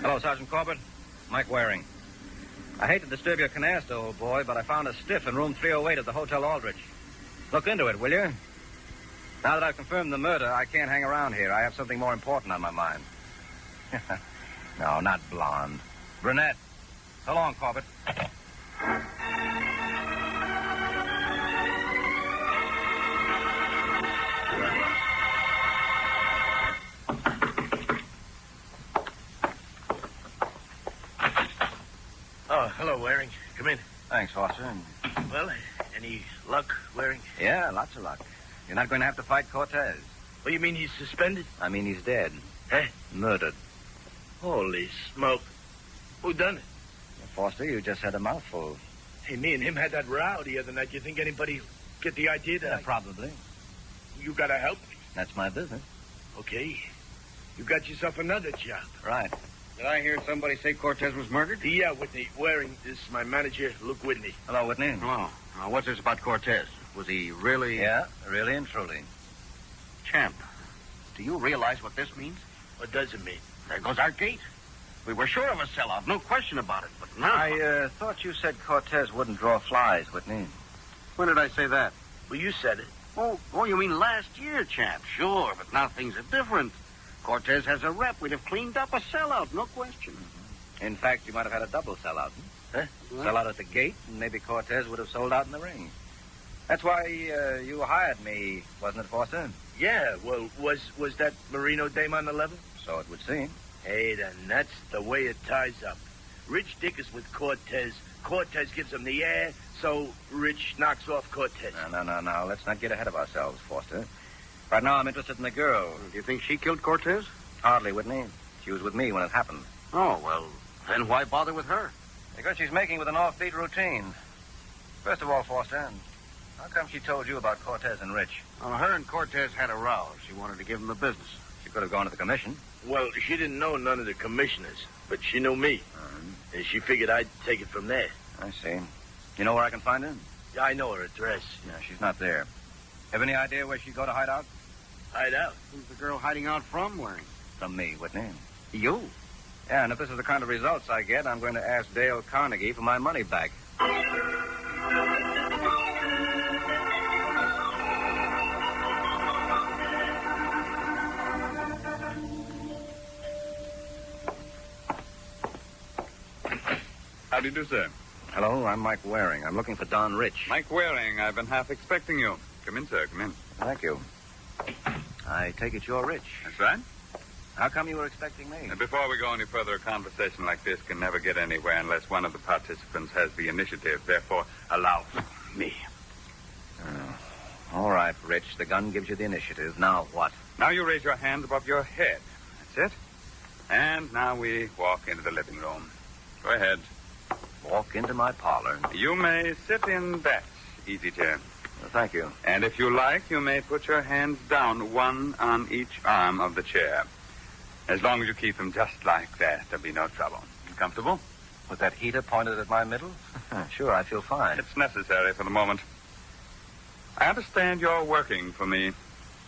Hello, Sergeant Corbett. Mike Waring. I hate to disturb your canasta, old boy, but I found a stiff in room 308 at the Hotel Aldrich. Look into it, will you? Now that I've confirmed the murder, I can't hang around here. I have something more important on my mind. No, not blonde. Brunette. So long, Corbett. Oh, hello, Waring. Come in. Thanks, Foster. Well, any luck, Waring? Yeah, lots of luck. You're not going to have to fight Cortez. What, you mean he's suspended? I mean he's dead. Huh? Murdered. Holy smoke. Who done it? Foster, you just had a mouthful. Hey, me and him had that row the other night. You think anybody get the idea that Probably. You gotta help me. That's my business. Okay. You got yourself another job. Right. Did I hear somebody say Cortez was murdered? Yeah, Whitney. Waring, this is my manager, Luke Whitney. Hello, Whitney. Oh, what's this about Cortez? Was he really... Yeah, really and truly. Champ, do you realize what this means? What does it mean? There goes our gate. We were sure of a sellout, no question about it, but now... I thought you said Cortez wouldn't draw flies, Whitney. When did I say that? Well, you said it. Oh, you mean last year, Champ? Sure, but now things are different. Cortez has a rep. We'd have cleaned up a sellout, no question. In fact, you might have had a double sellout. Huh? Sellout at the gate, and maybe Cortez would have sold out in the ring. That's why you hired me, wasn't it, Foster? Yeah, well, was that Marino dame on the level? So it would seem. Hey, then that's the way it ties up. Rich Dick is with Cortez. Cortez gives him the air, so Rich knocks off Cortez. No. Let's not get ahead of ourselves, Foster. Right now, I'm interested in the girl. Do you think she killed Cortez? Hardly, Whitney. She was with me when it happened. Oh, well, then why bother with her? Because she's making with an offbeat routine. First of all, Foster, how come she told you about Cortez and Rich? Well, her and Cortez had a row. She wanted to give him the business. She could have gone to the commission. Well, she didn't know none of the commissioners, but she knew me. And she figured I'd take it from there. I see. You know where I can find her? Yeah, I know her address. No, she's not there. Have any idea where she'd go to hide out? Hide out? Who's the girl hiding out from, Waring? From me, Whitney. You? Yeah, and if this is the kind of results I get, I'm going to ask Dale Carnegie for my money back. How do you do, sir? Hello, I'm Mike Waring. I'm looking for Don Rich. Mike Waring, I've been half expecting you. Come in, sir, come in. Thank you. I take it you're Rich. That's right. How come you were expecting me? And before we go any further, a conversation like this can never get anywhere unless one of the participants has the initiative. Therefore, allow me. All right, Rich. The gun gives you the initiative. Now what? Now you raise your hands above your head. That's it. And now we walk into the living room. Go ahead. Walk into my parlor. You may sit in that easy chair. Thank you. And if you like, you may put your hands down, one on each arm of the chair. As long as you keep them just like that, there'll be no trouble. You comfortable? With that heater pointed at my middle? Sure, I feel fine. It's necessary for the moment. I understand you're working for me.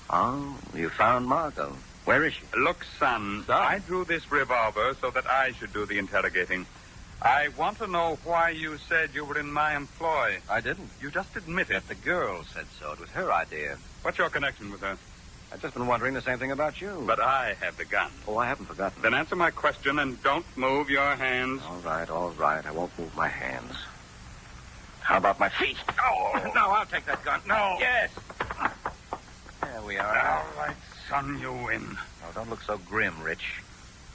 Oh, you found Margot. Where is she? Look, son, I drew this revolver so that I should do the interrogating. I want to know why you said you were in my employ. I didn't. You just admit it. The girl said so. It was her idea. What's your connection with her? I've just been wondering the same thing about you. But I have the gun. Oh, I haven't forgotten. Then answer my question and don't move your hands. All right. I won't move my hands. How about my feet? Oh! No, I'll take that gun. No. Yes. There we are. All right, son, you win. Oh, don't look so grim, Rich.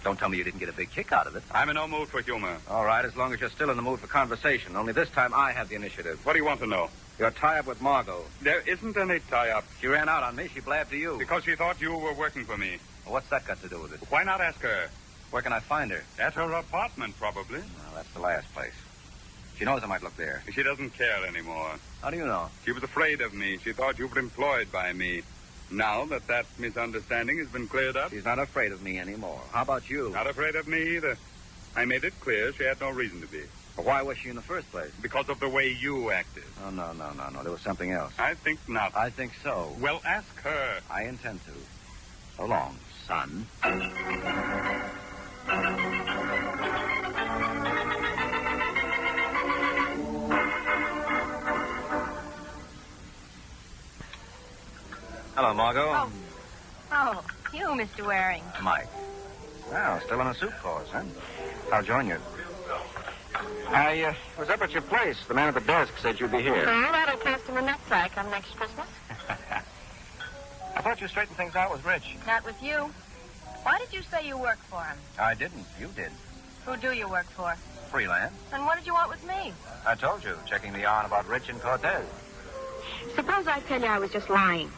Don't tell me you didn't get a big kick out of it. I'm in no mood for humor. All right, as long as you're still in the mood for conversation. Only this time I have the initiative. What do you want to know? Your tie-up with Margot. There isn't any tie-up. She ran out on me. She blabbed to you. Because she thought you were working for me. Well, what's that got to do with it? Why not ask her? Where can I find her? At her apartment, probably. Well, that's the last place. She knows I might look there. She doesn't care anymore. How do you know? She was afraid of me. She thought you were employed by me. Now that misunderstanding has been cleared up... She's not afraid of me anymore. How about you? Not afraid of me either. I made it clear she had no reason to be. But why was she in the first place? Because of the way you acted. Oh, no. There was something else. I think not. I think so. Well, ask her. I intend to. So long, son. Hello, Margot. Oh, you, Mr. Waring. Mike. Well, still on a soup course, huh? I'll join you. I was up at your place. The man at the desk said you'd be here. Oh, that'll cost him a nutsack on next Christmas. I thought you straightened things out with Rich. Not with you. Why did you say you work for him? I didn't. You did. Who do you work for? Freelance. And what did you want with me? I told you, checking the yarn about Rich and Cortez. Suppose I tell you I was just lying.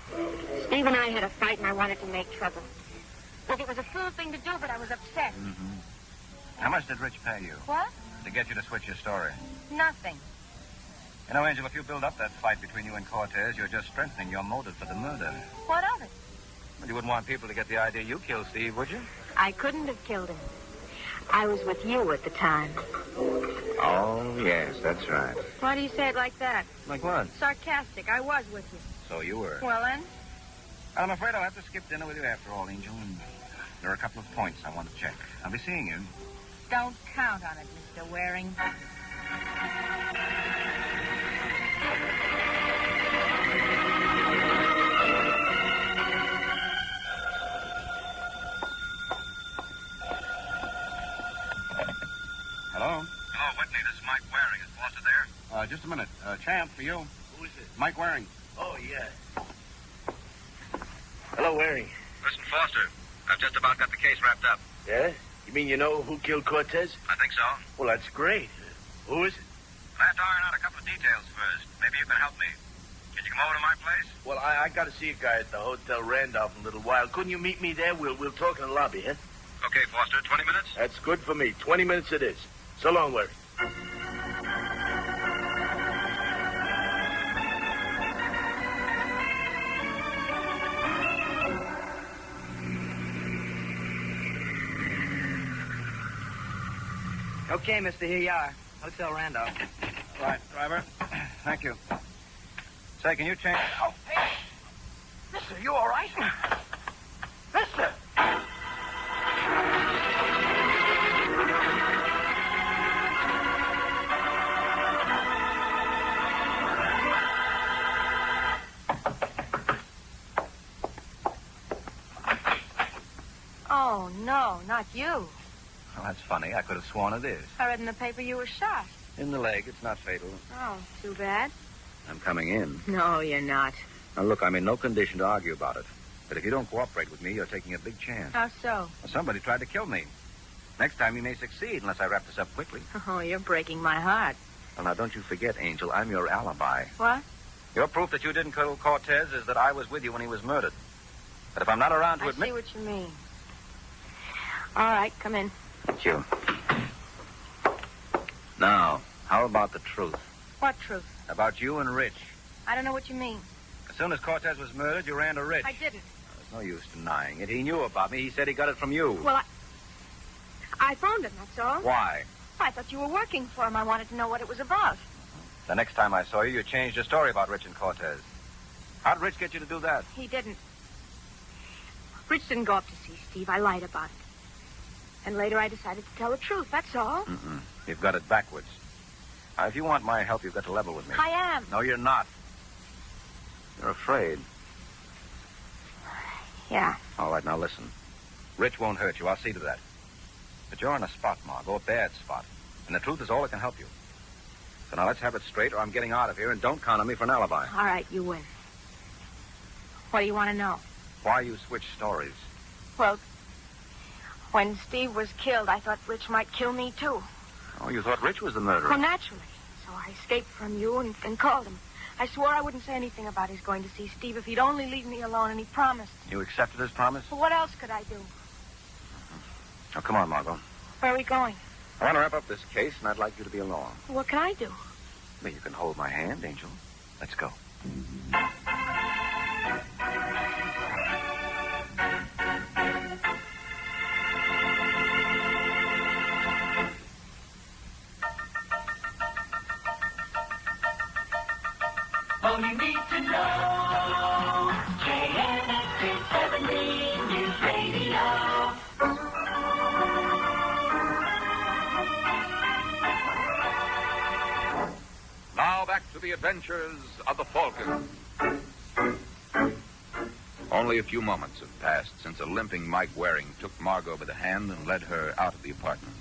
Steve and I had a fight and I wanted to make trouble. Well, it was a fool thing to do, but I was upset. Mm-hmm. How much did Rich pay you? What? To get you to switch your story. Nothing. You know, Angel, if you build up that fight between you and Cortez, you're just strengthening your motive for the murder. What of it? Well, you wouldn't want people to get the idea you killed Steve, would you? I couldn't have killed him. I was with you at the time. Oh, yes, that's right. Why do you say it like that? Like what? Sarcastic. I was with you. So you were. Well, then? I'm afraid I'll have to skip dinner with you after all, Angel. And there are a couple of points I want to check. I'll be seeing you. Don't count on it, Mr. Waring. Hello? Hello, Whitney. This is Mike Waring. Is Foster there? Just a minute. Champ, for you. Who is it? Mike Waring. Oh, yeah. Hello, Waring. Listen, Foster. I've just about got the case wrapped up. Yeah? You mean you know who killed Cortez? I think so. Well, that's great. Who is it? I have to iron out a couple of details first. Maybe you can help me. Can you come over to my place? Well, I got to see a guy at the Hotel Randolph in a little while. Couldn't you meet me there? We'll talk in the lobby, huh? Okay, Foster. 20 minutes? That's good for me. 20 minutes it is. So long, Waring. Okay, mister, here you are. Hotel Randolph. Right, driver. Thank you. Say, can you change... Oh, hey. Mister, you all right? Mister! Oh, no, not you. Well, that's funny. I could have sworn it is. I read in the paper you were shot. In the leg. It's not fatal. Oh, too bad. I'm coming in. No, you're not. Now, look, I'm in no condition to argue about it. But if you don't cooperate with me, you're taking a big chance. How so? Well, somebody tried to kill me. Next time you may succeed unless I wrap this up quickly. Oh, you're breaking my heart. Well, now, don't you forget, Angel, I'm your alibi. What? Your proof that you didn't kill Cortez is that I was with you when he was murdered. But if I'm not around to admit... I see what you mean. All right, come in. Thank you. Now, how about the truth? What truth? About you and Rich. I don't know what you mean. As soon as Cortez was murdered, you ran to Rich. I didn't. There's no use denying it. He knew about me. He said he got it from you. Well, I phoned him, that's all. Why? I thought you were working for him. I wanted to know what it was about. The next time I saw you, you changed your story about Rich and Cortez. How'd Rich get you to do that? He didn't. Rich didn't go up to see Steve. I lied about it. And later I decided to tell the truth, that's all. You've got it backwards. Now, if you want my help, you've got to level with me. I am. No, you're not. You're afraid. Yeah. All right, now listen. Rich won't hurt you. I'll see to that. But you're in a spot, Margot, a bad spot. And the truth is all that can help you. So now let's have it straight, or I'm getting out of here, and don't count on me for an alibi. All right, you win. What do you want to know? Why you switch stories? Well, when Steve was killed, I thought Rich might kill me, too. Oh, you thought Rich was the murderer? Well, naturally. So I escaped from you and called him. I swore I wouldn't say anything about his going to see Steve if he'd only leave me alone, and he promised. You accepted his promise? Well, what else could I do? Now, come on, Margot. Where are we going? I want to wrap up this case, and I'd like you to be along. What can I do? Well, you can hold my hand, Angel. Let's go. All you need to know, JNX 270 News Radio. Now back to the adventures of the Falcon. Only a few moments have passed since a limping Mike Waring took Margot by the hand and led her out of the apartment.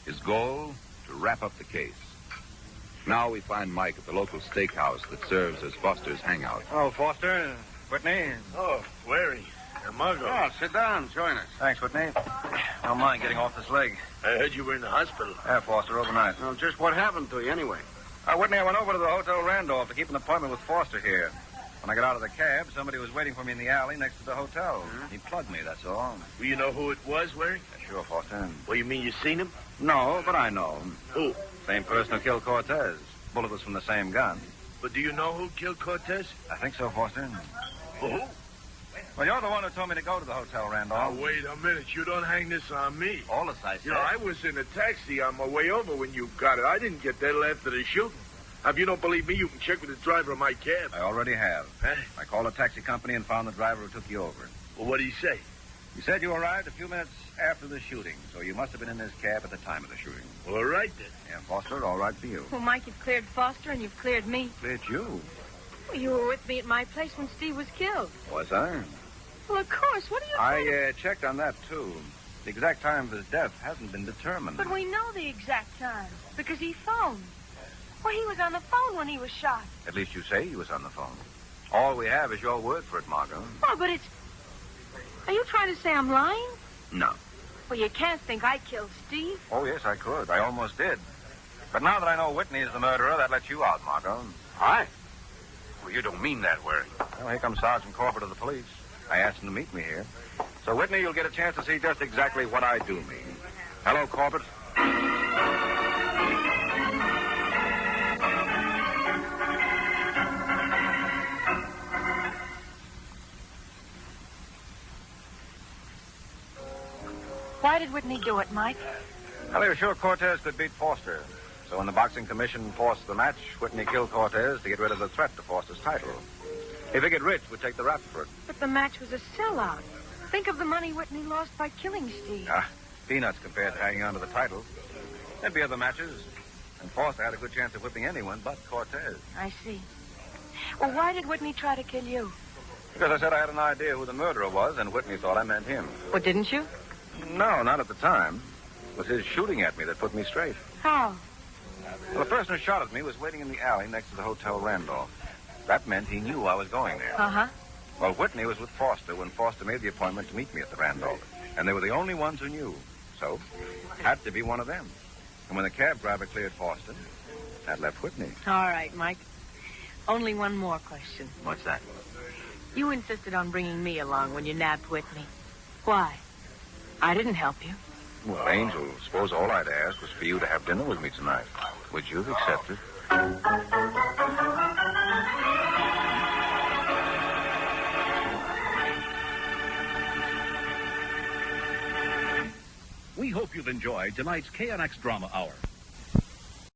His goal, to wrap up the case. Now we find Mike at the local steakhouse that serves as Foster's hangout. Oh, Foster, Whitney. Oh, Waring. Margot. Oh, sit down. Join us. Thanks, Whitney. Don't mind getting off this leg. I heard you were in the hospital. Yeah, Foster, overnight. Well, just what happened to you anyway? Whitney, I went over to the Hotel Randolph to keep an appointment with Foster here. When I got out of the cab, somebody was waiting for me in the alley next to the hotel. He plugged me, that's all. Well, you know who it was, Waring? Sure, Foster. Well, you mean you seen him? No, but I know him. Who? Same person who killed Cortez. Bullet was from the same gun. But do you know who killed Cortez? I think so, Foster. Who? Well, you're the one who told me to go to the Hotel Randolph. Now, wait a minute. You don't hang this on me. All this I said. You know, I was in a taxi on my way over when you got it. I didn't get there till after the shooting. Now, if you don't believe me, you can check with the driver of my cab. I already have. Huh? I called a taxi company and found the driver who took you over. Well, what did he say? He said you arrived a few minutes after the shooting, so you must have been in this cab at the time of the shooting. All right, then. Yeah, Foster, all right for you. Well, Mike, you've cleared Foster and you've cleared me. Cleared you? Well, you were with me at my place when Steve was killed. Was I? Well, of course. What are you... I checked on that, too. The exact time of his death hasn't been determined. But we know the exact time, because he phoned. Well, he was on the phone when he was shot. At least you say he was on the phone. All we have is your word for it, Margot. Oh, but it's... Are you trying to say I'm lying? No. Well, you can't think I killed Steve. Oh, yes, I could. I almost did. But now that I know Whitney is the murderer, that lets you out, Margot. I? Well, you don't mean that, Waring. Well, here comes Sergeant Corbett of the police. I asked him to meet me here. So, Whitney, you'll get a chance to see just exactly what I do mean. Hello, Corbett. Why did Whitney do it, Mike? Well, they were sure Cortez could beat Foster. So when the boxing commission forced the match, Whitney killed Cortez to get rid of the threat to Foster's title. He figured Rich would take the rap for it. But the match was a sellout. Think of the money Whitney lost by killing Steve. Peanuts compared to hanging on to the title. There'd be other matches. And Foster had a good chance of whipping anyone but Cortez. I see. Well, why did Whitney try to kill you? Because I said I had an idea who the murderer was, and Whitney thought I meant him. Well, didn't you? No, not at the time. It was his shooting at me that put me straight. How? Well, the person who shot at me was waiting in the alley next to the Hotel Randolph. That meant he knew I was going there. Uh-huh. Well, Whitney was with Foster when Foster made the appointment to meet me at the Randolph. And they were the only ones who knew. So, had to be one of them. And when the cab driver cleared Foster, that left Whitney. All right, Mike. Only one more question. What's that? You insisted on bringing me along when you nabbed Whitney. Why? I didn't help you. Well, Angel, suppose all I'd ask was for you to have dinner with me tonight. Would you have accepted? We hope you've enjoyed tonight's KNX Drama Hour.